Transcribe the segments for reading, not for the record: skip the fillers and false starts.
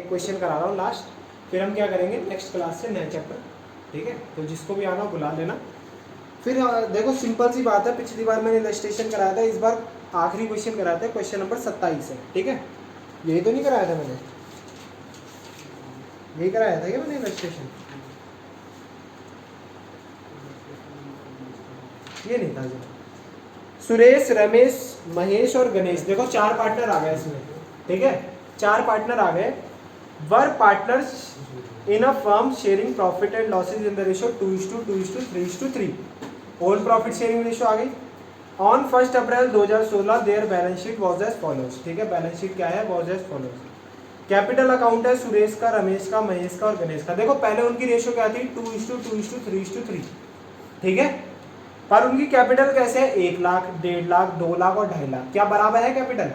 एक क्वेश्चन करा रहा हूँ लास्ट, फिर हम क्या करेंगे नेक्स्ट क्लास से नया चैप्टर, ठीक है। तो जिसको भी आना बुला लेना। फिर देखो सिंपल सी बात है, पिछली बार मैंने इलस्ट्रेशन कराया था, इस बार आखिरी क्वेश्चन कराया था, क्वेश्चन नंबर 27 है, ठीक है। यही तो नहीं कराया था मैंने, यही कराया था क्या मैंने इलस्ट्रेशन? ये नहीं था जी। सुरेश, रमेश, महेश और गणेश, देखो 4 पार्टनर आ गए इसमें, ठीक है। 4 पार्टनर आ गए। Were partners in a firm sharing profit and losses in the ratio 2:2:3:3। Own profit sharing ratio आ गई। On 1 April 2016 their balance sheet was as follows, ठीक है। बैलेंस शीट क्या है? Was as follows. Capital account है सुरेश का, रमेश का, महेश का और गणेश का। देखो पहले उनकी रेशियो क्या थी? 2:2:3:3, ठीक है। पर उनकी कैपिटल कैसे है? 1 लाख, 1.5 लाख, 2 लाख और 2.5 लाख। क्या बराबर है कैपिटल?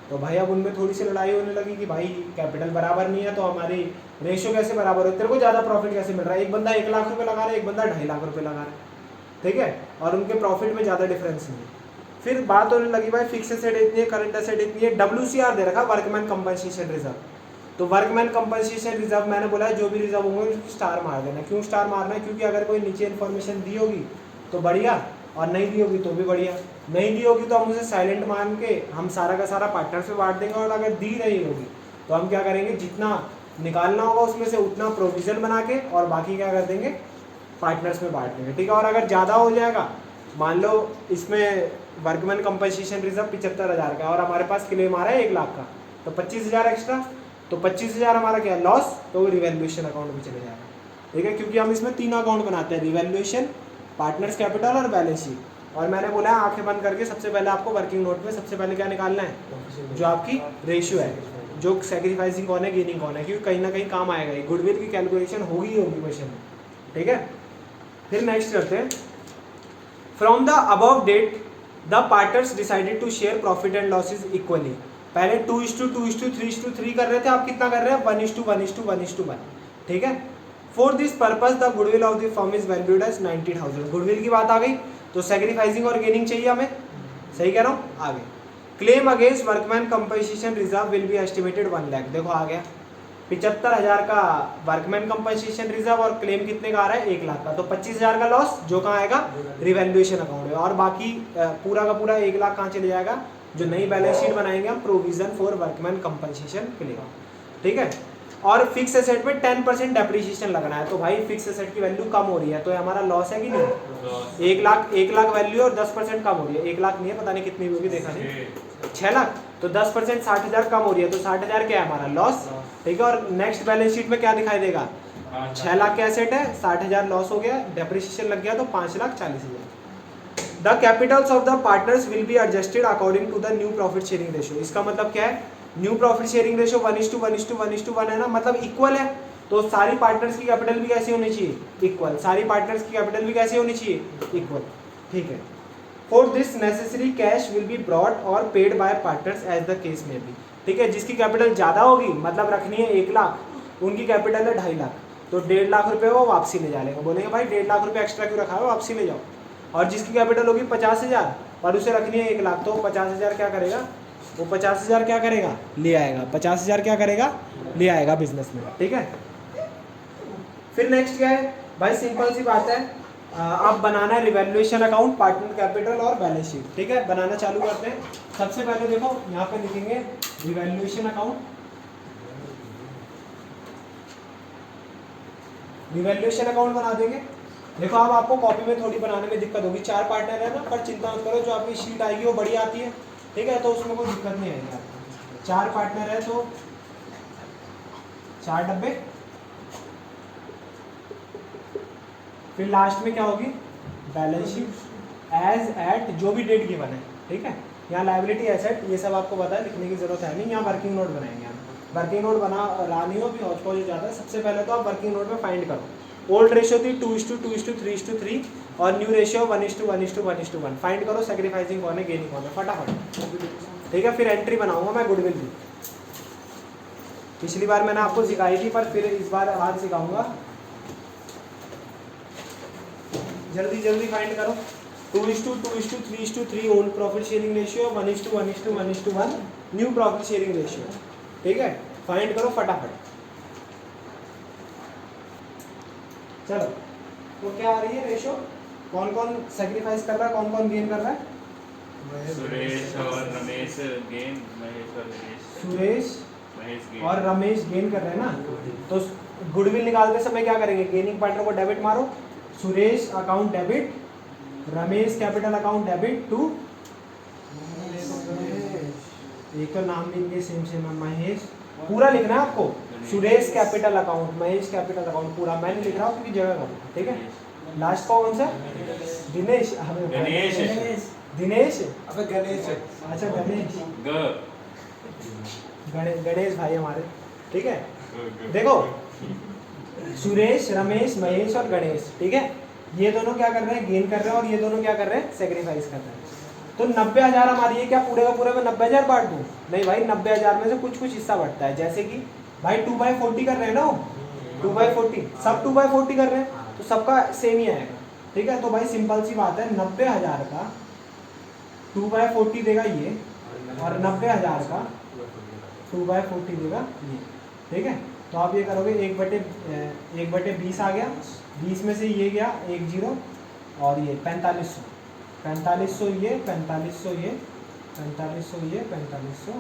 तो भाई अब उनमें थोड़ी सी लड़ाई होने लगी कि भाई कैपिटल बराबर नहीं है तो हमारी रेशियो कैसे बराबर हो, तेरे को ज़्यादा प्रॉफिट कैसे मिल रहा है? एक बंदा 1 लाख रुपए लगा रहा है, एक बंदा 2.5 लाख रुपए लगा रहा है, ठीक है। और उनके प्रॉफिट में ज़्यादा डिफरेंस नहीं है। फिर बात होने लगी भाई फिक्स एसेट इतनी है, करंट एसेट इतनी है, WCR दे रखा, वर्कमैन कंपनसेशन रिजर्व। तो वर्कमैन कंपनसेशन रिजर्व मैंने बोला है जो भी रिजर्व होंगे उसकी स्टार मार देना। क्यों स्टार मारना है? क्योंकि अगर कोई नीचे इन्फॉर्मेशन दी होगी तो बढ़िया, और नहीं दी होगी तो भी बढ़िया। नहीं दी होगी तो हम उसे साइलेंट मान के हम सारा का सारा पार्टनर्स में बांट देंगे, और अगर दी नहीं होगी तो हम क्या करेंगे, जितना निकालना होगा उसमें से उतना प्रोविजन बना के और बाकी क्या कर देंगे, पार्टनर्स में बांट देंगे, ठीक है। और अगर ज़्यादा हो जाएगा, मान लो इसमें वर्कमैन कंपनसेशन रिजर्व 75,000 का और हमारे पास क्लेम आ रहा है 1 लाख का, तो 25,000 एक्स्ट्रा, तो 25,000 हमारा क्या लॉस, तो रिवैल्यूएशन अकाउंट में चले जाएगा, ठीक है। क्योंकि हम इसमें 3 अकाउंट बनाते हैं, रिवैल्यूएशन, पार्टनर्स कैपिटल और बैलेंस शीट। और मैंने बोला है आंखें बंद करके सबसे पहले आपको वर्किंग नोट में सबसे पहले क्या निकालना है, जो आपकी रेशियो है, जो सैक्रिफाइसिंग कौन है, गेनिंग कौन है, क्योंकि कहीं ना कहीं काम आएगा, ये गुडविल की कैलकुलेशन होगी क्वेश्चन में, ठीक है। फिर नेक्स्ट करते हैं, from the above date the partners decided to share profit and losses equally. पहले 2:2:3:3 कर रहे थे, आप कितना कर रहे हैं? 1:1:1:1, ठीक है। For this purpose the goodwill of the firm is valued as 90,000। Goodwill की बात आ गई, तो सैक्रिफाइसिंग और गेनिंग चाहिए हमें, सही कह रहा हूँ। आगे claim against workman compensation reserve will be estimated 1 lakh. देखो आ गया 75,000 का वर्कमैन कंपनसेशन रिजर्व और क्लेम कितने का आ रहा है? 1 लाख का। तो 25,000 का लॉस जो कहाँ आएगा? रिवैल्यूएशन अकाउंट में। और बाकी पूरा का पूरा 1 लाख कहाँ चले जाएगा? जो नई बैलेंस शीट बनाएंगे हम, provision for workman compensation claim, ठीक है। और फिक्स एसेट में 10% डेप्रिसिएशन लगना है। तो भाई फिक्स एसेट की वैल्यू कम हो रही है तो हमारा लॉस है कि नहीं? 1 लाख वैल्यू और 10% कम हो रही है। 1 लाख नहीं है, पता नहीं कितनी होगी, देखा नहीं, 6 लाख। तो 10% 60,000 कम हो रही है, तो 60,000 क्या है हमारा? लॉस, ठीक है। और नेक्स्ट बैलेंस शीट में क्या दिखाई देगा? 6 लाख का एसेट है, 60,000 लॉस हो गया, डेप्रिसिएशन लग गया तो 5,40,000। The capitals of the partners will be adjusted according to the new profit sharing ratio. इसका मतलब क्या है? न्यू प्रॉफिट शेयरिंग रेशियो 1:1:1:1 है ना, मतलब इक्वल है। तो सारी पार्टनर्स की कैपिटल भी कैसी होनी चाहिए? इक्वल। सारी पार्टनर्स की कैपिटल भी कैसी होनी चाहिए? इक्वल, ठीक है। For this necessary cash will be brought or paid by partners as the case may be, ठीक है। जिसकी कैपिटल ज़्यादा होगी, मतलब रखनी है 1 लाख, उनकी कैपिटल है 2.5 लाख, तो 1.5 लाख रुपये वो वापसी ले जाएगा। बोलेंगे भाई 1.5 लाख रुपये एक्स्ट्रा क्यों रखा है, वापसी ले जाओ। और जिसकी कैपिटल होगी 50,000 और उसे रखनी है 1 लाख, तो 50,000 क्या करेगा? वो 50,000 क्या करेगा? ले आएगा। 50,000 क्या करेगा? ले आएगा बिजनेस में, ठीक है। फिर नेक्स्ट क्या है भाई? सिंपल सी बात है, अब बनाना है रिवैल्यूएशन अकाउंट, पार्टनर कैपिटल और बैलेंस शीट, ठीक है। बनाना चालू करते हैं। सबसे पहले देखो यहाँ पे लिखेंगे रिवैल्यूएशन अकाउंट। रिवैल्यूएशन अकाउंट बना देंगे। देखो अब आपको कॉपी में थोड़ी बनाने में दिक्कत होगी, 4 पार्टनर है ना, पर चिंता मत करो, जो आपकी शीट आएगी वो बड़ी आती है, ठीक है, तो उसमें कोई दिक्कत नहीं आएगी आपको। 4 पार्टनर है तो 4 डब्बे। फिर लास्ट में क्या होगी? बैलेंस शीट एज एट जो भी डेट गिवन है, ठीक है। यहाँ लायबिलिटी एसेट ये सब आपको पता है, लिखने की जरूरत है नहीं। यहाँ वर्किंग नोट बनाएंगे हम। वर्किंग नोट बना रानी हो भी हौच पौच हो जाता है। सबसे पहले तो आप वर्किंग नोट में फाइंड करो। ओल्ड रेशियो थी 2:2:3:3 और न्यू रेशियो 1:1:1:1। फाइंड करो सैक्रिफाइसिंग कौन है, गेनिंग कौन है, फटाफट, ठीक है। फिर एंट्री बनाऊंगा मैं गुडविल की। पिछली बार मैंने आपको सिखाई थी, पर फिर इस बार आज सिखाऊंगा। जल्दी जल्दी फाइंड करो। 2:2:3:3 own profit sharing ratio, 1:1:1:1 new profit sharing ratio, ठीक है। फाइंड करो फटाफट। चलो तो क्या आ रही है रेशो, कौन कौन सेक्रीफाइस कर रहा है, कौन कौन गेन कर रहा है? सुरेश और रमेश गेन, महेश और गणेश। सुरेश महेश गेन और रमेश गेन कर रहे हैं ना, तो गुडविल निकालते समय क्या करेंगे, गेनिंग पार्टनर को डेबिट मारो, Suresh account debit, Ramesh capital account debit to, एक तो नाम लिख के सेम सेम है, महेश पूरा लिखना है आपको, Suresh capital account, Mahesh capital account पूरा मैं नहीं लिख रहा हूँ क्योंकि जगह कम है, ठीक है। लास्ट का कौन सा? दिनेश, गणेश दिनेश, अबे गणेश, अच्छा गणेश, गणेश भाई हमारे, ठीक है। देखो सुरेश, रमेश, महेश और गणेश, ठीक है, ये दोनों क्या कर रहे हैं, गेन कर रहे हैं, और ये दोनों क्या कर रहे हैं, सेक्रीफाइस कर रहे हैं। तो 90,000 हमारी है, क्या पूरे का पूरे में 90,000 बांट दूं? नहीं भाई, 90,000 में से कुछ कुछ हिस्सा बढ़ता है, जैसे कि भाई 2/40 कर रहे हैं ना, 2/40 सब 2/40 कर रहे हैं, तो सबका सेम ही आएगा, ठीक है। तो भाई सिंपल सी बात है, 90,000 का 2/40 देगा ये, और 90,000 का 2/40 देगा ये, ठीक है। तो आप ये करोगे 1/20 आ गया, 20 में से ये गया 1 0, और ये 4500, 4500 ये, 4500 ये, 4500 ये, 4500,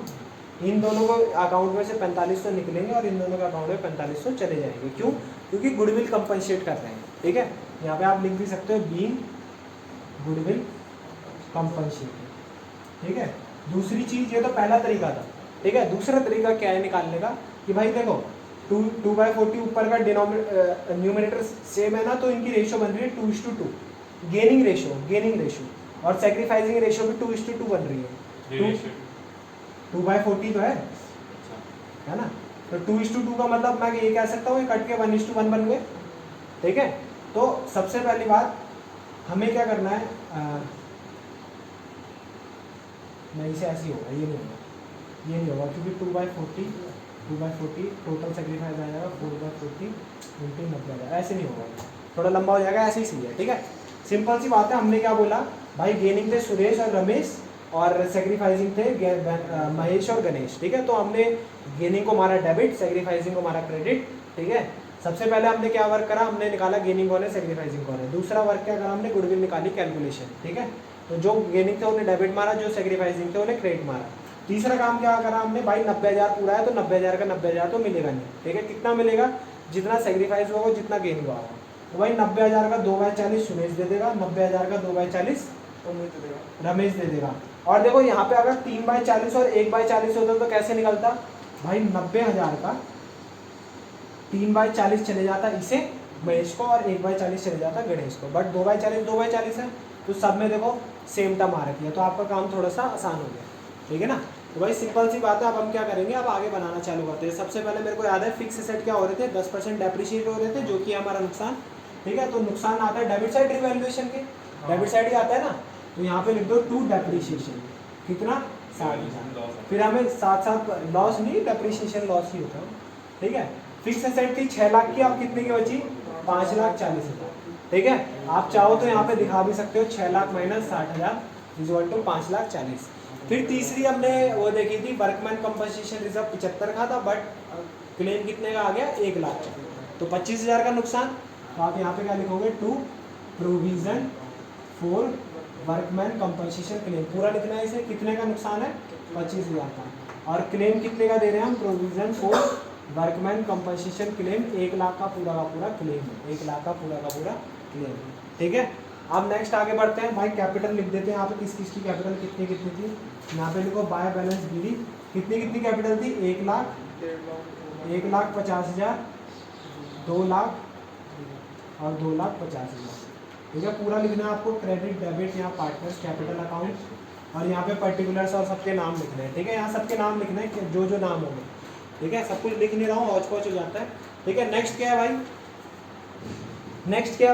इन दोनों को अकाउंट में से 4500 निकलेंगे और इन दोनों के अकाउंट में 4500 चले जाएंगे। क्यों? क्योंकि गुडविल कंपनसेट कर रहे हैं, ठीक है। यहाँ पे आप लिख भी सकते हो बीइंग गुडविल कंपनसेट, ठीक है। दूसरी चीज़, ये तो पहला तरीका था, ठीक है। दूसरा तरीका क्या है निकालने का, कि भाई देखो 2/40 ऊपर का न्यूमरेटर सेम है ना, तो इनकी रेशो बन रही है 2:2, गेनिंग रेशो, और सेक्रीफाइसिंग रेशो भी 2:2 बन रही है। 2/40 तो है ना, तो 2:2 का मतलब मैं ये कह सकता हूँ, ये कट के 1:1 बन गए, ठीक है। तो सबसे पहली बात हमें क्या करना है, नहीं से ऐसे ही होगा, ये नहीं होगा क्योंकि 2/40 टोटल सेक्रीफाइस आ जाएगा 4/40 × 90,000, ऐसे नहीं होगा, थोड़ा लंबा हो जाएगा, ऐसे ही सही है, ठीक है। सिंपल सी बात है, हमने क्या बोला भाई, गेनिंग थे सुरेश और रमेश, और सेक्रीफाइसिंग थे महेश और गणेश, ठीक है। तो हमने गेनिंग को मारा डेबिट, सेक्रीफाइसिंग को मारा क्रेडिट, ठीक है। सबसे पहले हमने क्या वर्क करा, हमने निकाला गेनिंग कौन है, सेक्रीफाइसिंग कौन है। दूसरा वर्क क्या करा हमने, गुडविल निकाली, कैलकुलेशन, ठीक है। तो जो गेनिंग थे उन्हें डेबिट मारा, जो सेक्रीफाइसिंग थे उन्हें क्रेडिट मारा। तीसरा काम क्या करा हमने, भाई 90,000 पूरा है तो 90,000 का 90,000 तो मिलेगा नहीं, ठीक है। कितना मिलेगा, जितना सेक्रीफाइस होगा जितना गेन हुआ होगा। तो भाई 90,000 का 2/40 सुरेश दे देगा, 90,000 का 2/40 रमेश दे देगा। और देखो यहाँ पे अगर 3/40 और 1/40 होता तो कैसे निकलता, भाई 90,000 का 3/40 चले जाता इसे महेश को, और 1/40 चले जाता गणेश को, बट 2/40 है, तो सब में देखो सेम टर्म आ रखी है, तो आपका काम थोड़ा सा आसान हो गया, ठीक है ना। तो भाई सिंपल सी बात है, अब हम क्या करेंगे, अब आगे बनाना चालू करते हैं। सबसे पहले मेरे को याद है फिक्स एसेट क्या हो रहे थे, 10% डेप्रिशिएट हो रहे थे, जो कि हमारा नुकसान, ठीक है। तो नुकसान आता है डेबिट साइड रिवैल्यूएशन के, डेबिट साइड ही आता है ना, तो यहाँ पे लिख दो टू डेप्रिशिएशन, कितना 60,000, फिर हमें साथ साथ लॉस नहीं, डेप्रिशिएशन लॉस ही होता है, ठीक है। फिक्स एसेट थी 6 लाख की, अब कितने की बची, 5,40,000, ठीक है। आप चाहो तो यहाँ पे दिखा भी सकते हो 6 लाख माइनस 60,000 = 5,40,000। फिर तीसरी हमने वो देखी थी, वर्कमैन कंपनसेशन रिजर्व 75 का था, बट क्लेम कितने का आ गया, 1 लाख, तो 25,000 का नुकसान। तो आप यहाँ पे क्या लिखोगे, to provision for workman compensation claim, पूरा लिखना है इसे, कितने का नुकसान है, 25,000 का, और क्लेम कितने का दे रहे हैं हम, provision for workman compensation claim 1 lakh का पूरा क्लेम है, 1 लाख का पूरा क्लेम, ठीक है। अब नेक्स्ट आगे बढ़ते हैं, भाई कैपिटल लिख देते हैं यहाँ पे, किस किस की कैपिटल कितनी थी, यहाँ पे लिखो बाय बैलेंस गिरी, कितनी कैपिटल थी, 1 लाख, 1,50,000, 2 लाख और 2,50,000, ठीक है। पूरा लिखना है आपको, क्रेडिट डेबिट, यहाँ पार्टनर्स कैपिटल अकाउंट, और यहाँ पे पर्टिकुलर्स और सबके नाम लिखने हैं, ठीक है। यहाँ सबके नाम लिखना है, जो नाम होंगे, ठीक है। सब कुछ लिख नहीं रहा हूँ, हौच पौच हो जाता है, ठीक है। नेक्स्ट क्या है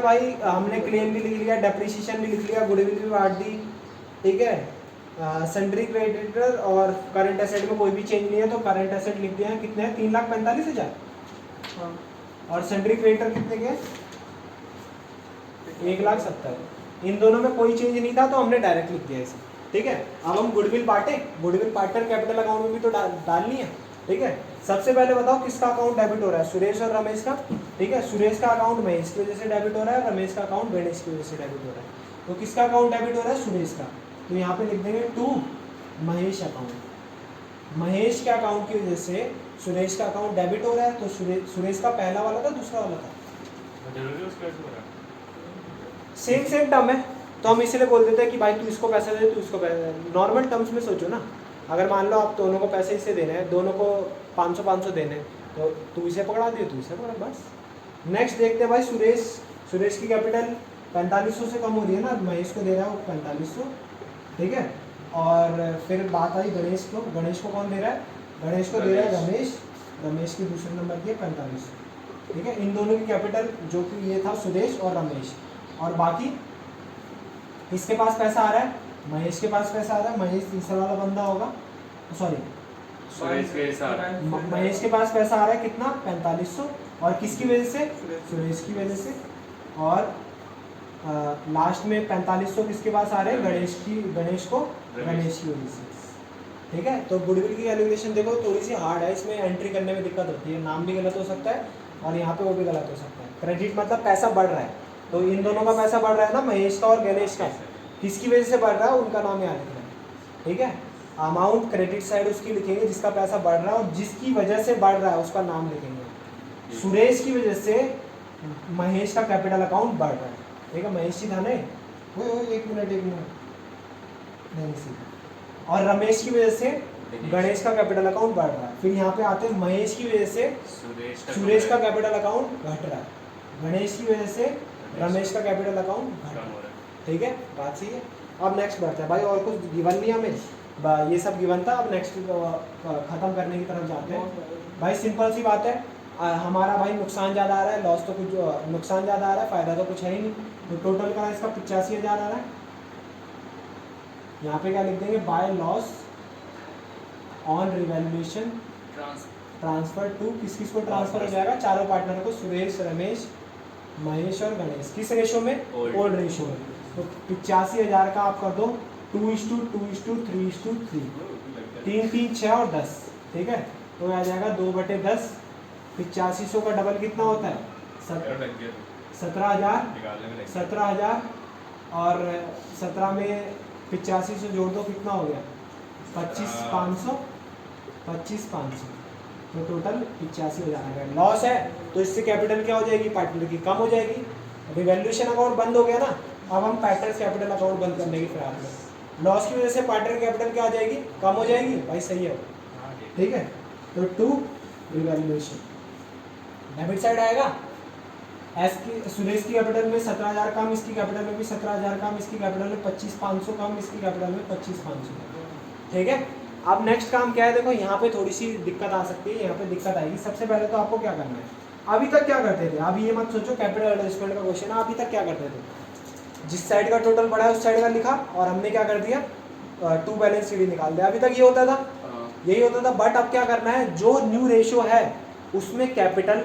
भाई, हमने क्लेम भी लिख लिया, डेप्रिसिएशन भी लिख लिया, गुडविल भी बांट दी, ठीक है। सन्ड्री क्रेडिटर और करंट एसेट में कोई भी चेंज नहीं है, तो करंट एसेट लिख दिया है, कितने हैं, 3,45,000, और सन्ड्री क्रेडिटर कितने के, 1,70,000। इन दोनों में कोई चेंज नहीं था, तो हमने डायरेक्ट लिख दिया इसे, ठीक है। अब हम गुडविल बांटे, गुडविल पार्टनर कैपिटल अकाउंट में भी तो डालनी है, ठीक है। सबसे पहले बताओ किसका अकाउंट डेबिट हो रहा है, सुरेश और रमेश का। ठीक है, सुरेश का अकाउंट महेश की वजह से डेबिट हो रहा है, रमेश का अकाउंट गणेश की वजह से डेबिट हो रहा है। तो किसका अकाउंट डेबिट हो रहा है, सुरेश का। तो यहाँ पे लिख देंगे टू महेश अकाउंट। महेश के अकाउंट की वजह से सुरेश का अकाउंट डेबिट हो रहा है। तो सुरेश का पहला वाला था, दूसरा वाला था, सेम टर्म है। तो हम इसलिए बोल देते हैं कि भाई तू इसको पैसा दे, तू इसको पैसा दे। नॉर्मल टर्म्स में सोचो ना, अगर मान लो आप दोनों को पैसे इससे देने हैं, दोनों को 500 देने हैं, तो तू इसे पकड़ा दे, तू इसे पकड़ा, बस। नेक्स्ट देखते हैं भाई, सुरेश की कैपिटल 4500 से कम हो रही है ना, महेश को दे रहा है वो 4500। ठीक है, और फिर बात आई गणेश को। गणेश को कौन दे रहा है, गणेश को दे रहा है रमेश। रमेश की दूसरे नंबर की है 4500। ठीक है, इन दोनों की कैपिटल जो कि ये था सुरेश और रमेश। और बाकी किसके पास पैसा आ रहा है, महेश के पास पैसा आ रहा है। महेश तीसरा वाला बंदा होगा, सॉरी सुरेश के साथ महेश के पास पैसा आ रहा है कितना, 4500। और किसकी वजह से, सुरेश की वजह से। और लास्ट में 4500 किसके पास आ रहे हैं, गणेश को रमेश की वजह से। ठीक है, तो गुडविल की कैलकुलेशन देखो थोड़ी सी हार्ड है, इसमें एंट्री करने में दिक्कत होती है, नाम भी गलत हो सकता है और यहाँ पे वो भी गलत हो सकता है। क्रेडिट मतलब पैसा बढ़ रहा है, तो इन दोनों का पैसा बढ़ रहा है ना, महेश का और गणेश का, किसकी वजह से बढ़ रहा है उनका नाम याद रखना है। ठीक है, अमाउंट क्रेडिट साइड उसकी लिखेंगे जिसका पैसा बढ़ रहा है, और जिसकी वजह से बढ़ रहा है उसका नाम लिखेंगे। सुरेश की वजह से महेश का कैपिटल अकाउंट बढ़ रहा है। ठीक है, महेश जी था नहीं, वो एक मिनट नहीं सीखा। और रमेश की वजह से गणेश का कैपिटल अकाउंट बढ़ रहा है। फिर यहाँ पे आते हैं महेश की वजह से सुरेश का कैपिटल अकाउंट घट रहा है, गणेश की वजह से रमेश का कैपिटल अकाउंट घट रहा है। ठीक है, बात सही है। अब नेक्स्ट बढ़ते हैं भाई, और कुछ गिवन नहीं हमें, ये सब गिवन था। अब नेक्स्ट खत्म करने की तरफ जाते हैं भाई। सिंपल सी बात है, हमारा भाई नुकसान ज़्यादा आ रहा है, लॉस तो कुछ, नुकसान ज़्यादा आ रहा है, फ़ायदा तो कुछ है ही नहीं। तो टोटल का इसका 85,000 आ रहा है। यहाँ पे क्या लिख देंगे, by loss on revaluation transfer to, किस किस को ट्रांसफर हो जाएगा, चारों पार्टनर को, सुरेश, रमेश, महेश और गणेश। किस रेशो में, ओल्ड रेशो में। तो 85,000 का आप कर दो 2:2:3:3, 3 3 6 और 10। ठीक है, तो आ जाएगा 2/10। 8500 का डबल कितना होता है, 17,000 और 17 में 85 से जोड़ दो, कितना हो गया 25,500। तो टोटल 85,000 आ गया। लॉस है तो इससे कैपिटल क्या हो जाएगी, पार्टनर की कम हो जाएगी। रिवैल्यूएशन अकाउंट बंद हो गया ना, अब हम पार्टनर कैपिटल अकाउंट बंद करने की फिराक में। लॉस की वजह से पार्टनर कैपिटल क्या हो जाएगी, कम हो जाएगी। भाई सही है, ठीक है। तो टू रिवैल्यूएशन डेबिट साइड आएगा। एस की सुरेश की कैपिटल में 17,000 कम, इसकी कैपिटल में भी 17,000 कम, इसकी कैपिटल में 25,500 कम, इसकी कैपिटल में 25,500 कम। ठीक है, अब नेक्स्ट काम क्या है, देखो यहाँ पे थोड़ी सी दिक्कत आ सकती है, यहाँ पे दिक्कत आएगी। सबसे पहले तो आपको क्या करना है, अभी तक क्या करते थे, अभी ये मत सोचो कैपिटल एडजस्टमेंट का क्वेश्चन है, अभी तक क्या करते थे, जिस साइड का टोटल पड़ा है उस साइड का लिखा और हमने क्या कर दिया, टू बैलेंस शीट निकाल दिया। अभी तक ये होता था, यही होता था। बट अब क्या करना है, जो न्यू रेशियो है उसमें कैपिटल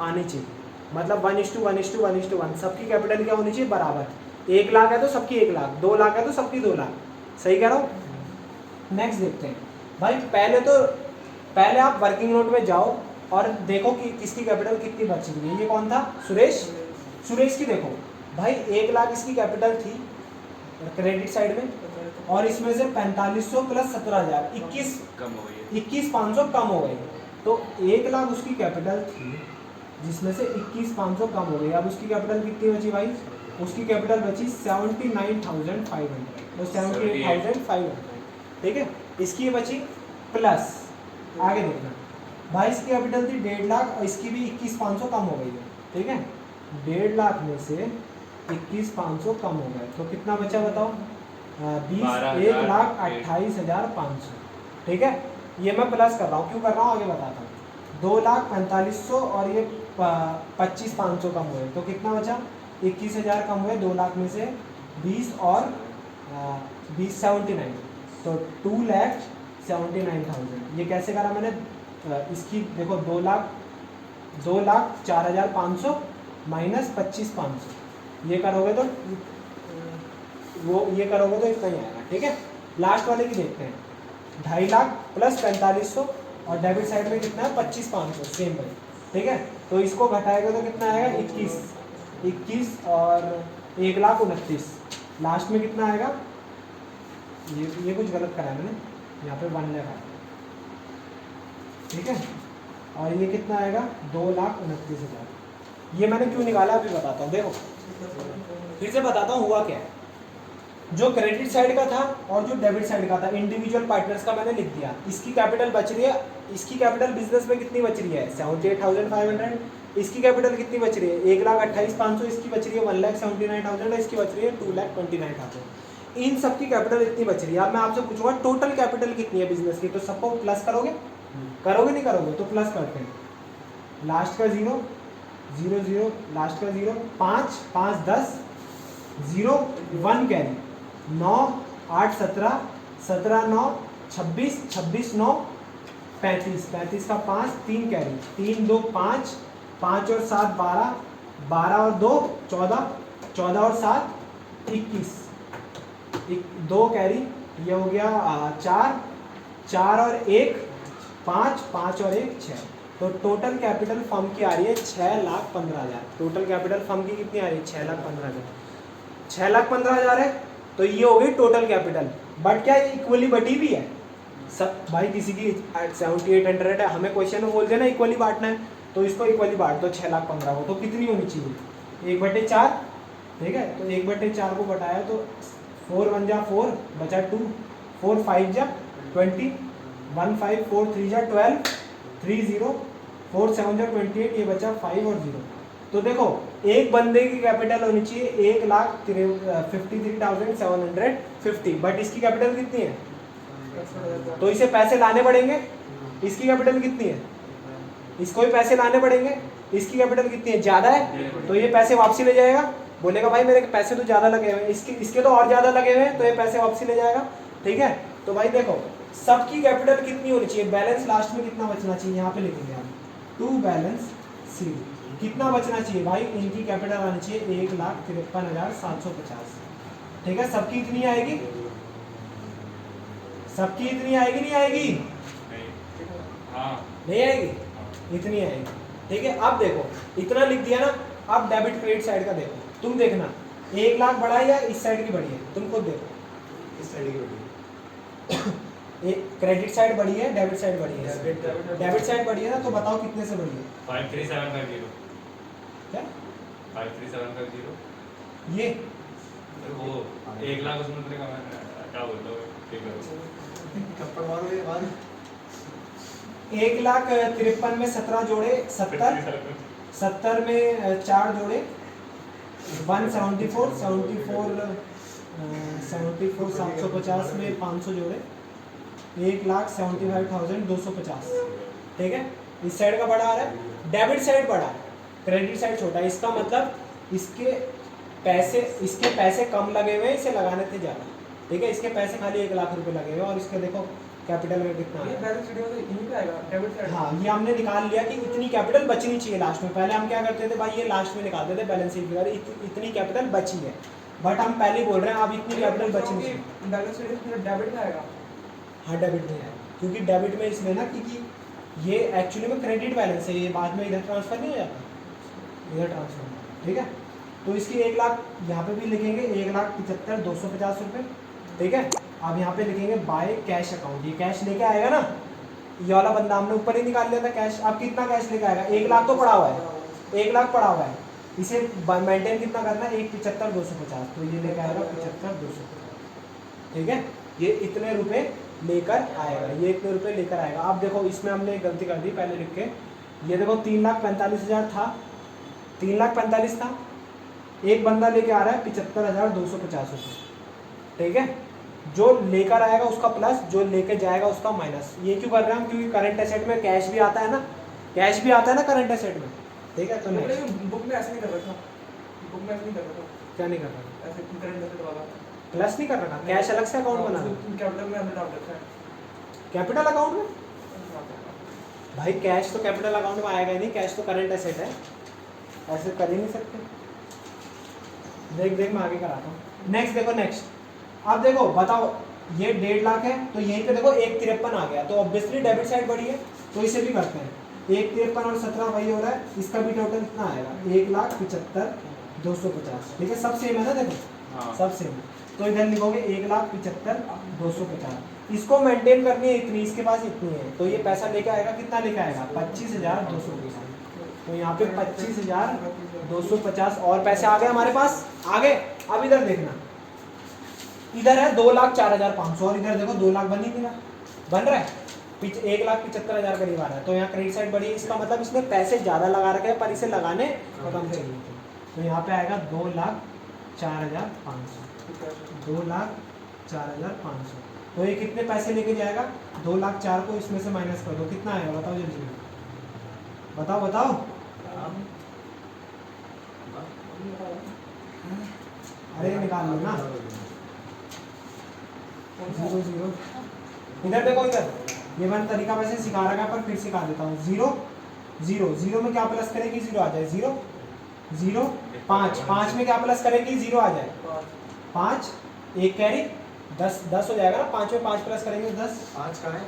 आनी चाहिए, मतलब 1:1:1:1, सबकी कैपिटल क्या होनी चाहिए, बराबर। 1 लाख है तो सबकी 1 लाख, 2 लाख है तो सबकी 2 लाख। सही कह रहा हूँ। नेक्स्ट देखते हैं भाई, पहले आप वर्किंग नोट में जाओ और देखो कि किसकी कैपिटल कितनी बच रही है। ये कौन था, सुरेश की। देखो भाई 1 लाख इसकी कैपिटल थी क्रेडिट साइड में, और इसमें से 4500 प्लस 17,000 21,500 कम हो गई। तो 1 लाख उसकी कैपिटल थी जिसमें से 21,500 कम हो गई। अब उसकी कैपिटल कितनी बची भाई, उसकी कैपिटल बची 79,500, तो 78,500। ठीक है, इसकी बची प्लस, आगे देखना भाई, इसकी कैपिटल थी 1.5 लाख और इसकी भी 21,500 कम हो गई है। ठीक है, 1.5 लाख में से 21,500 कम हो गए तो कितना बचा बताओ, 1,28,500। ठीक है, ये मैं प्लस कर रहा हूँ, क्यों कर रहा हूँ आगे बताता हूँ। 2,45,000 और ये 25,500 कम हुए तो कितना बचा, 21,000 कम हुए 2 लाख में से 20 और 79, तो 2,79,000। ये कैसे करा मैंने, इसकी देखो 2,04,500 माइनस 25,500, ये करोगे तो ये करोगे तो इतना ही आएगा। ठीक है, लास्ट वाले की देखते हैं। 2.5 लाख प्लस 4500 और डेबिट साइड में कितना है 25,500 सेम भाई, ठीक है। तो इसको घटाएगा तो कितना आएगा 21 और 1,29,000, लास्ट में कितना आएगा, ये कुछ गलत करा है मैंने, यहाँ पे 1 लाख आएगा, ठीक है। और ये कितना आएगा 2,29,000। ये मैंने क्यों निकाला अभी बताता हूँ, देखो फिर से बताता हूँ हुआ क्या है। जो क्रेडिट साइड का था और जो डेबिट साइड का था, इंडिविजुअल पार्टनर्स का मैंने लिख दिया। इसकी कैपिटल बच रही है, इसकी कैपिटल बिजनेस में कितनी बच रही है 78,500, इसकी कैपिटल कितनी बच रही है 1,28,500, इसकी बच रही है 1,79,000, इसकी बच रही है 2,29,000। इन सब की कैपिटल इतनी बच रही है। अब मैं आपसे पूछूंगा टोटल कैपिटल कितनी है बिजनेस की, तो सबको प्लस करोगे, नहीं करोगे, तो प्लस करते हैं। लास्ट का 0 0 0, लास्ट का 0, 5 5 10, 0 1 कैरी, 9 8 17, 17 9 26, 26 9 35, 35 का 5, 3 कैरी, 3 2 5, 5 और 7 12, 12 और 2 14, 14 और 7 21, 2 कैरी, ये हो गया 4, 4 और 1 5, 5 और 1 6। तो टोटल कैपिटल फर्म की आ रही है 6,15,000। टोटल कैपिटल फर्म की कितनी आ रही है 6,15,000, 6,15,000 है। तो ये हो गई टोटल कैपिटल। बट क्या इक्वली बटी भी है सब भाई, किसी की 7,800 है, हमें क्वेश्चन में बोल देना इक्वली बांटना है, तो इसको इक्वली बांट दो 6,15,000 को। तो कितनी होनी चाहिए 1/4, ठीक है। तो 1/4 को बटाया तो 4 1 जा 4 बचा 2, 4 5 जा 20, 1 5 4 3 जा 12, 3 0, 4 7 जा 28, ये बचा 5 और 0। तो देखो एक बंदे की कैपिटल होनी चाहिए 1,53,750, बट इसकी कैपिटल कितनी है, तो इसे पैसे लाने पड़ेंगे। इसकी कैपिटल कितनी है, इसको भी पैसे लाने पड़ेंगे। इसकी कैपिटल कितनी है, ज़्यादा है, तो ये पैसे वापसी ले जाएगा, बोलेगा भाई मेरे पैसे तो ज़्यादा लगे हुए हैं, इसके तो और ज़्यादा लगे हुए हैं, तो ये पैसे वापसी ले जाएगा, ठीक है। तो भाई देखो सबकी कैपिटल कितनी होनी चाहिए, बैलेंस लास्ट में कितना बचना चाहिए, यहाँ पे लिखेंगे हम टू बैलेंस सी, कितना बचना चाहिए भाई, इनकी कैपिटल आनी चाहिए 1,53,750, ठीक है। सबकी इतनी आएगी, सबकी इतनी आएगी, नहीं आएगी, नहीं आएगी, इतनी आएगी, ठीक है। अब देखो इतना लिख दिया ना, अब डेबिट क्रेडिट साइड का देखो, तुम देखना 1 लाख बढ़ा है या इस साइड की बढ़ी है, तुम खुद देखो, इस साइड की बढ़ी एक क्रेडिट साइड बढ़ी है, डेबिट साइड बढ़ी है, डेबिट साइड बढ़ी है ना, तो बताओ कितने से बढ़ी है, 53750, क्या 53750, ये वो 1 लाख उसमें तुमने कहा क्या बोलते हो, ठीक है। थप्पड़ मारोगे बाद 1,53,000 में 17 जोड़े 70, 70 में 4 जोड़े 174, 74 750 में 500 जोड़े 1,75,250, ठीक है। इस साइड का बड़ा आ रहा है, डेबिट साइड बड़ा है, क्रेडिट साइड छोटा है। इसका मतलब इसके पैसे कम लगे हुए हैं, इसे लगाने थे ज़्यादा, ठीक है। इसके पैसे खाली 1 लाख रुपए लगे हुए हैं, और इसके देखो कैपिटल में कितना है, हाँ ये हमने निकाल लिया कि इतनी कैपिटल बचनी चाहिए लास्ट में। पहले हम क्या करते थे भाई, ये लास्ट में निकालते थे बैलेंस शीट फिगर, इतनी कैपिटल बची है, बट हम पहले ही बोल रहे हैं अब इतनी कैपिटल बचनी चाहिए। बैलेंस शीट डेबिट में आएगा, हाँ डेबिट में है, क्योंकि डेबिट में इसलिए ना क्योंकि ये एक्चुअली में क्रेडिट बैलेंस है, ये बाद में इधर ट्रांसफर नहीं हो जाता, इधर ट्रांसफर, ठीक है। तो इसकी 1 लाख यहाँ पे भी लिखेंगे 1,75,250 रुपये, ठीक है। अब यहाँ पे लिखेंगे बाय कैश अकाउंट, ये कैश लेके आएगा ना, ये वाला बंदा हमने ऊपर ही निकाल लिया था कैश। अब कितना कैश लेके आएगा, 1 लाख तो पड़ा हुआ है, 1 लाख पड़ा हुआ है, इसे मेंटेन कितना करना है 1,75,250, तो ये लेके आएगा 75,250, ठीक है। ये इतने रुपए लेकर आएगा, ये इतने रुपए लेकर आएगा। अब देखो इसमें हमने एक गलती कर दी पहले लिख के, ये देखो 3,45,000 था, 3,45,000 था, एक बंदा लेके आ रहा है 75,250 रुपये, ठीक है। जो लेकर आएगा उसका प्लस, जो लेके जाएगा उसका माइनस। ये क्यों कर रहे हैं हम, क्योंकि करंट एसेट में कैश भी आता है ना, कैश भी आता है ना करंट एसेट में, ठीक है। तो बुक में ऐसे नहीं कर रहा था, बुक में ऐसे नहीं कर रहा था, क्या नहीं कर रहा, ऐसे करंट एसेट वाला प्लस नहीं कर रखा, कैश अलग से अकाउंट बना, कैपिटल में हमने डाल रखा है, कैपिटल अकाउंट में भाई कैश तो कैपिटल अकाउंट में आएगा ही नहीं, कैश तो करंट एसेट है, ऐसे कर ही नहीं सकते। देख मैं आगे कराता हूँ। नेक्स्ट देखो, नेक्स्ट अब देखो बताओ ये 1.5 लाख है, तो यहीं पे देखो 1,53 आ गया, तो ऑब्वियसली डेबिट साइड बढ़ी है, तो इसे भी करते हैं। 1,53 और 17 वही हो रहा है, इसका भी टोटल कितना आएगा 1,75,250। ठीक है, सब सेम है ना, देखो हाँ। सब सेम है। तो इधर लिखोगे 1,75,250। इसको मेंटेन करनी है इतनी, इसके पास इतनी है, तो ये पैसा लेके आएगा, कितना लेके आएगा 25,250। तो यहाँ पे 25,250 और पैसे आ गए हमारे पास, आ गए। अब इधर देखना, इधर है 2,04,500 और इधर देखो 2 लाख बन ही नहीं रहा, बन रहा है 1,75,000 करीब आ रहा है। तो यहाँ क्रेडिट साइड बढ़ी है, इसका मतलब इसने पैसे ज़्यादा लगा रखे हैं, पर इसे लगाने कम चाहिए थे। तो यहाँ पे आएगा 2,04,500, 2,04,500। तो ये कितने पैसे लेके जाएगा, 2,04,000 को इसमें से माइनस कर दो, कितना आएगा बताओ जल्दी, बताओ बताओ। अरे निकाल लो ना, 0 0। इधर देखो, इधर ये मैंने तरीका वैसे सिखा रखा है, पर फिर सिखा देता हूँ। 0 0 0 में क्या प्लस करेगी, 0 आ जाए, 0 0 5 5 में क्या प्लस करेगी, 0 आ जाए, 5 1 कैरी 10 10 हो जाएगा ना, 5 में 5 प्लस करेंगे 10, 5 कहाँ है?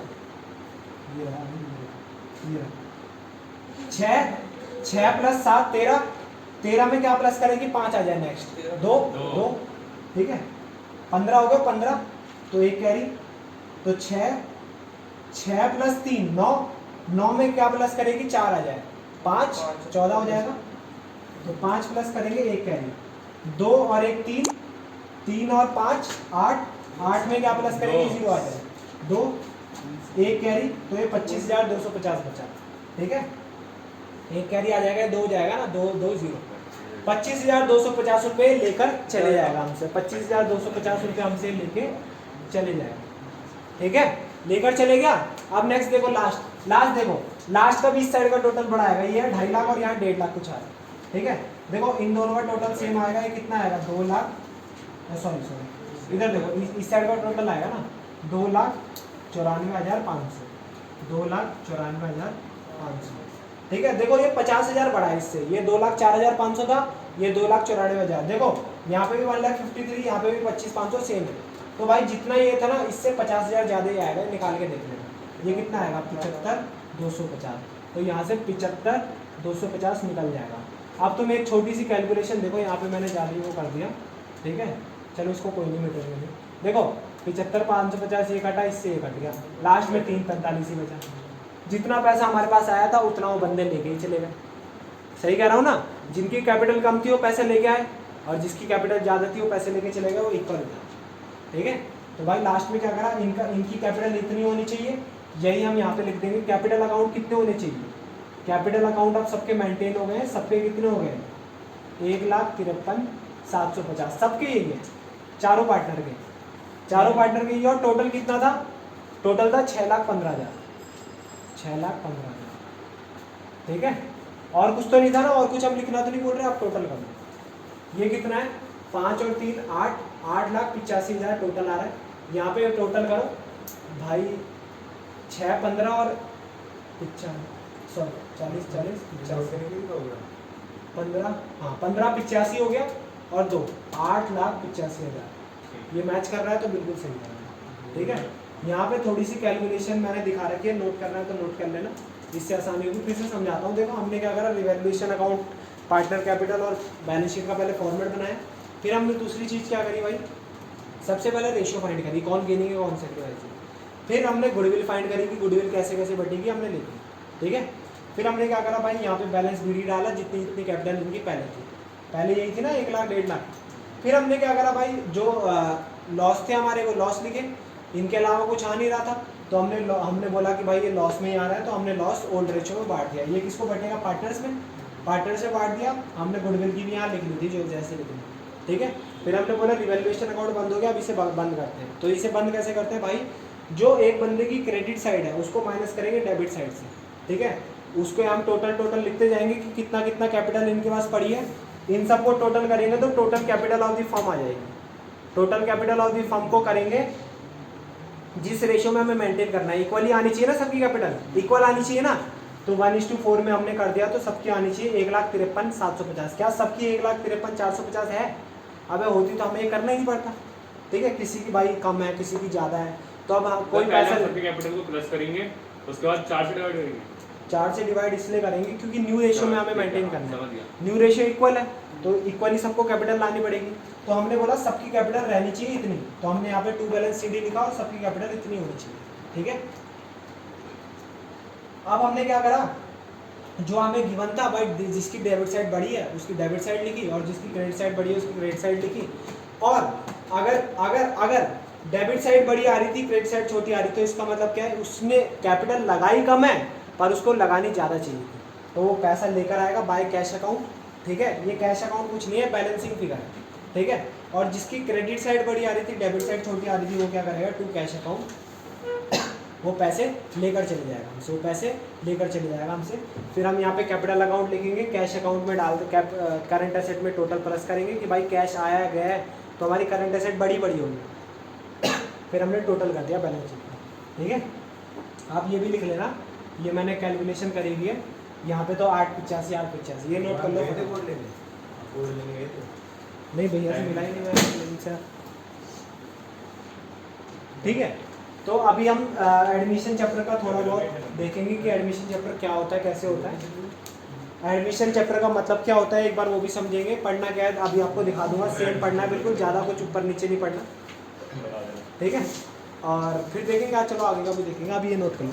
ये 6 प्लस 7 13, 13 में क्या प्लस करेंगे, 5 आ जाए, नेक्स्ट 2 2। ठीक है, 15 हो गया, 15 तो 1 कैरी, तो 6 प्लस 3 9, 9 में क्या प्लस करेगी, 4 आ जाए, 5 14 हो जाएगा। तो 5 प्लस करेंगे 1 कैरी, 2 और 1 3, 3 और 5 8, 8 में क्या प्लस करेंगे, 0 आ जाए, 2 1 कैरी, तो ये 25,250 बचा। ठीक है, 1 कैरी आ जाएगा, 2 हो जाएगा ना, 2 2 0, 25,250 रुपये लेकर चले जाएगा हमसे, 25,250 रुपये हमसे लेके चले जाएगा। ठीक है, लेकर चले गया। अब नेक्स्ट देखो, लास्ट देखो, लास्ट का भी इस साइड का टोटल बढ़ाएगा, ये है 2.5 लाख और यहाँ 1.5 लाख कुछ आ रहा है। ठीक है, देखो इन दोनों का टोटल सेम आएगा, ये कितना आएगा 2 लाख, सॉरी इधर देखो, इस साइड का टोटल आएगा ना 2,94,500, 2,94,500। ठीक है, देखो ये 50,000 बढ़ा है इससे, ये 2,04,500 था, ये 2,94,000। देखो यहाँ पे भी 1,53,000, यहाँ पे भी 25,500 सेम है। तो भाई जितना ये था ना, इससे 50,000 ज़्यादा ही आएगा, निकाल के देख लेना। ये कितना आएगा 75,250, तो यहाँ से 75,250 निकल जाएगा। अब तुम एक छोटी सी कैलकुलेशन देखो, यहाँ पे मैंने ज़्यादा वो कर दिया। ठीक है, चलो इसको कोई नहीं मिटेगा। देखो 75,550 ये कटा, इससे ये कट गया, लास्ट में 3,45 ही बचा। जितना पैसा हमारे पास आया था उतना वो बंदे लेके ही चले गए। सही कह रहा हूँ ना, जिनकी कैपिटल कम थी वो पैसे लेके आए, और जिसकी कैपिटल ज़्यादा थी वो पैसे लेके चले गए, वो इक्वल था। ठीक है, तो भाई लास्ट में क्या करा, इनकी कैपिटल इतनी होनी चाहिए, यही हम यहाँ पे लिख देंगे। कैपिटल अकाउंट कितने होने चाहिए, कैपिटल अकाउंट अब सबके मेंटेन हो गए हैं, सबके कितने हो गए 1,53,750, सबके यही है, चारों पार्टनर के यही। और टोटल कितना था, टोटल था 6,15,000, 6,15,000। ठीक है, और कुछ तो नहीं था ना, और कुछ हम लिखना तो नहीं बोल रहे, आप टोटल कर लो। ये कितना है 5 और 3 8, 8,85,000 टोटल आ रहा है। यहाँ पे टोटल करो भाई, 6 15 और 40 40 15, हाँ 15 85 हो गया, और 2 8,85,000। ये मैच कर रहा है तो बिल्कुल सही कर रहा है। ठीक है, यहाँ पे थोड़ी सी कैलकुलेशन मैंने दिखा रखी है, नोट करना है तो नोट कर लेना, इससे आसानी होगी। फिर से समझाता हूँ। देखो हमने क्या करा, रिवैल्यूएशन अकाउंट, पार्टनर कैपिटल और बैलेंस शीट का पहले फॉर्मेट बनाया। फिर हमने दूसरी चीज़ क्या करी भाई, सबसे पहले रेशियो फाइंड करी, कौन गेनिंग है कौन सेक्रीफाइस है। फिर हमने गुडविल फाइंड करी कि गुडविल कैसे कैसे बटेगी, हमने लिखी। ठीक है, फिर हमने क्या करा भाई, यहाँ पे बैलेंस बीडी डाला, जितनी जितनी कैपिटल इनकी पहले थी, पहले यही थी ना 1 लाख 1.5 लाख। फिर हमने क्या करा भाई, जो लॉस थे हमारे वो लॉस लिखे, इनके अलावा कुछ आ नहीं रहा था, तो हमने बोला कि भाई ये लॉस में ही आ रहा है, तो हमने लॉस ओल्ड रेशियो में बांट दिया। ये किसको बटेगा, पार्टनर्स में, पार्टनर से बांट दिया। हमने गुडविल की भी यहाँ लिख ली थी, जो जैसे लिखनी। ठीक है, फिर हमने बोला रिवैल्यूएशन अकाउंट बंद हो गया, अब इसे बंद करते हैं। तो इसे बंद कैसे करते हैं भाई, जो एक बंदे की क्रेडिट साइड है उसको माइनस करेंगे डेबिट साइड से। ठीक है, उसको हम टोटल लिखते जाएंगे कि कितना कितना कैपिटल इनके पास पड़ी है, इन सबको टोटल करेंगे तो total capital of the firm आ जाएगी। Total capital of the firm को करेंगे जिस रेशियो में हमें मेंटेन करना है, इक्वली आनी चाहिए ना सबकी कैपिटल, इक्वल आनी चाहिए ना। तो 1:4 में हमने कर दिया, तो सबकी आनी चाहिए 1,53,750। क्या सबकी 1,53,450 है? अबे होती तो हमें ये करना ही नहीं पड़ता। ठीक है, किसी की भाई कम है, किसी की ज़्यादा है, तो अब तो कोई पहले पैसा हम सबके कैपिटल को प्लस करेंगे, उसके बाद 4 से डिवाइड करेंगे। 4 से डिवाइड इसलिए करेंगे क्योंकि न्यू रेशियो में हमें ठीक है, मेंटेन हाँ, करना समझ है। गया। न्यू रेशियो इक्वल है तो इक्वली सबको कैपिटल लानी पड़ेगी। तो हमने बोला सबकी कैपिटल रहनी चाहिए इतनी, तो हमने यहाँ पे 2 बैलेंस CD लिखा और सबकी कैपिटल इतनी होनी चाहिए, ठीक है। अब हमने क्या करा, जो हमें गिवन था भाई, जिसकी डेबिट साइड बड़ी है उसकी डेबिट साइड लिखी, और जिसकी क्रेडिट साइड बड़ी है उसकी क्रेडिट साइड लिखी। और अगर अगर अगर डेबिट साइड बड़ी आ रही थी, क्रेडिट साइड छोटी आ रही, तो इसका मतलब क्या है, उसने कैपिटल लगाई कम है पर उसको लगानी ज़्यादा चाहिए थी, तो वो पैसा लेकर आएगा बाय कैश अकाउंट, ठीक है। ये कैश अकाउंट कुछ नहीं है, बैलेंसिंग फिगर है, ठीक है। और जिसकी क्रेडिट साइड बड़ी आ रही थी, डेबिट साइड छोटी आ रही थी, वो क्या करेगा, टू कैश अकाउंट, वो पैसे लेकर चले जाएगा हमसे, वो पैसे लेकर चले जाएगा हमसे। फिर हम यहाँ पे कैपिटल अकाउंट लिखेंगे, कैश अकाउंट में डाल करंट एसेट में टोटल प्लस करेंगे कि भाई कैश आया गया है तो हमारी करंट एसेट बड़ी होगी। फिर हमने टोटल कर दिया बैलेंस शीट में, ठीक है। आप ये भी लिख लेना, ये मैंने कैलकुलेशन करी हुई है यहाँ पे, तो 885 885 ये नोट कर लो। नहीं भैया से मिला ही नहीं मैंने इनसे, ठीक है। तो अभी हम एडमिशन चैप्टर का थोड़ा बहुत देखेंगे कि एडमिशन चैप्टर क्या होता है, कैसे होता है। एडमिशन चैप्टर का मतलब क्या होता है एक बार वो भी समझेंगे। पढ़ना क्या है अभी आपको दिखा दूंगा, सेम पढ़ना है बिल्कुल, ज़्यादा कुछ ऊपर नीचे नहीं पढ़ना, ठीक है। और फिर देखेंगे आज, चलो आगे का भी देखेंगे, अभी ये नोट कर लो।